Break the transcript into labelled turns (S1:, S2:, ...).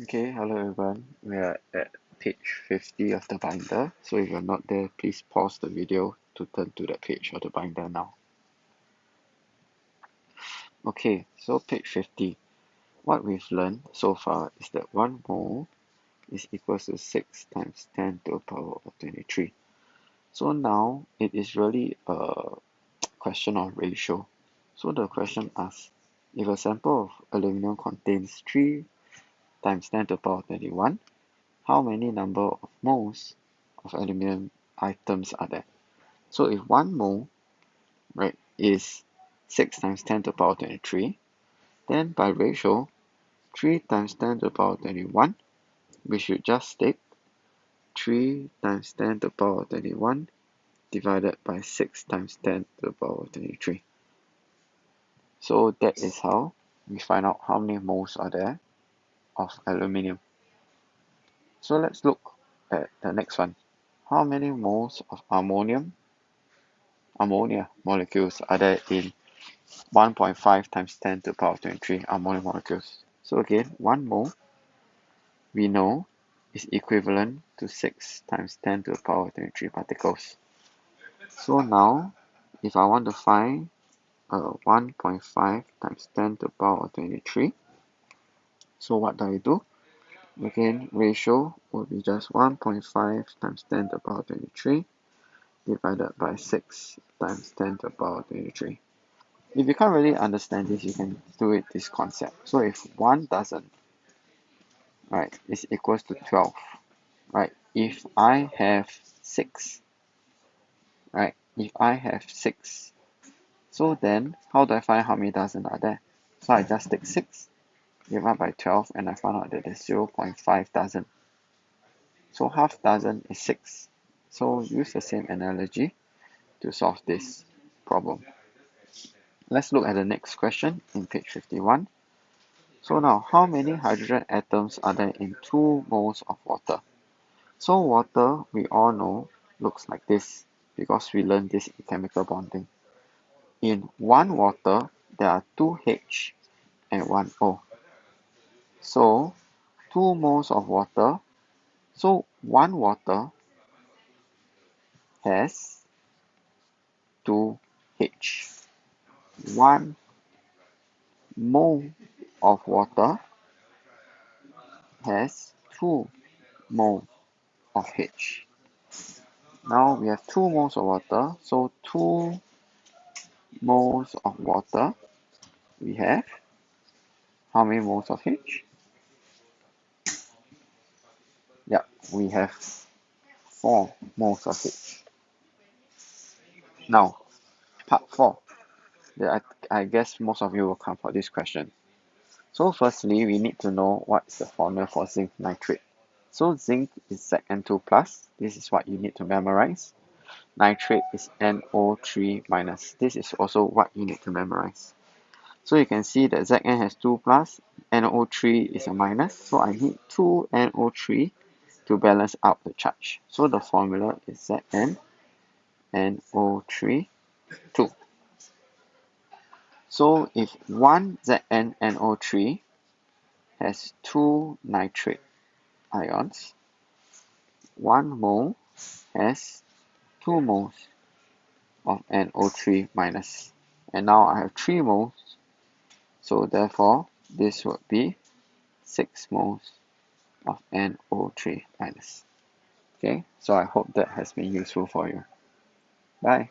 S1: Okay, hello everyone. We are at page 50 of the binder. So if you're not there, please pause the video to turn to that page of the binder now. Okay, so page 50. What we've learned so far is that 1 mole is equals to 6 times 10 to the power of 23. So now it is really a question of ratio. So the question asks, if a sample of aluminum contains 3 times 10 to the power of 21, how many number of moles of aluminum items are there? So if 1 mole, right, is 6 times 10 to the power 23, then by ratio, 3 times 10 to the power 21, we should just take 3 times 10 to the power 21 divided by 6 times 10 to the power 23. So that is how we find out how many moles are there of aluminum. So let's look at the next one. How many moles of ammonia molecules are there in 1.5 times 10 to the power 23 ammonia molecules? So again, 1 mole we know is equivalent to 6 times 10 to the power 23 particles. So now, if I want to find 1.5 times 10 to the power 23, so what do I do? Again, ratio will be just 1.5 times 10 to the power 23 divided by 6 times 10 to the power 23. If you can't really understand this, you can do it this concept. So if 1 dozen, right, is equals to 12, right? If I have 6, right? If I have 6, so then how do I find how many dozen are there? So I just take 6 divided by 12 and I found out that there's 0.5 dozen. So half dozen is 6. So use the same analogy to solve this problem. Let's look at the next question in page 51. So now, how many hydrogen atoms are there in 2 moles of water? So water, we all know, looks like this because we learned this in chemical bonding. In 1 water, there are 2 H and 1 O. So 2 moles of water, so 1 water has 2 H. 1 mole of water has 2 mole of H. Now we have 2 moles of water, so 2 moles of water, we have how many moles of H? Yep, we have 4 moles of H. Now, part 4. I guess most of you will come for this question. So firstly, we need to know what's the formula for zinc nitrate. So zinc is Zn2+. This is what you need to memorize. Nitrate is NO3-. This is also what you need to memorize. So you can see that Zn has 2+, NO3 is a minus, so I need 2 NO3 to balance out the charge. So the formula is Zn NO3 2. So if 1 Zn NO3 has 2 nitrate ions, 1 mole has 2 moles of NO3 minus. And now I have 3 moles, so therefore this would be 6 moles of NO3 minus. Okay, so I hope that has been useful for you. Bye.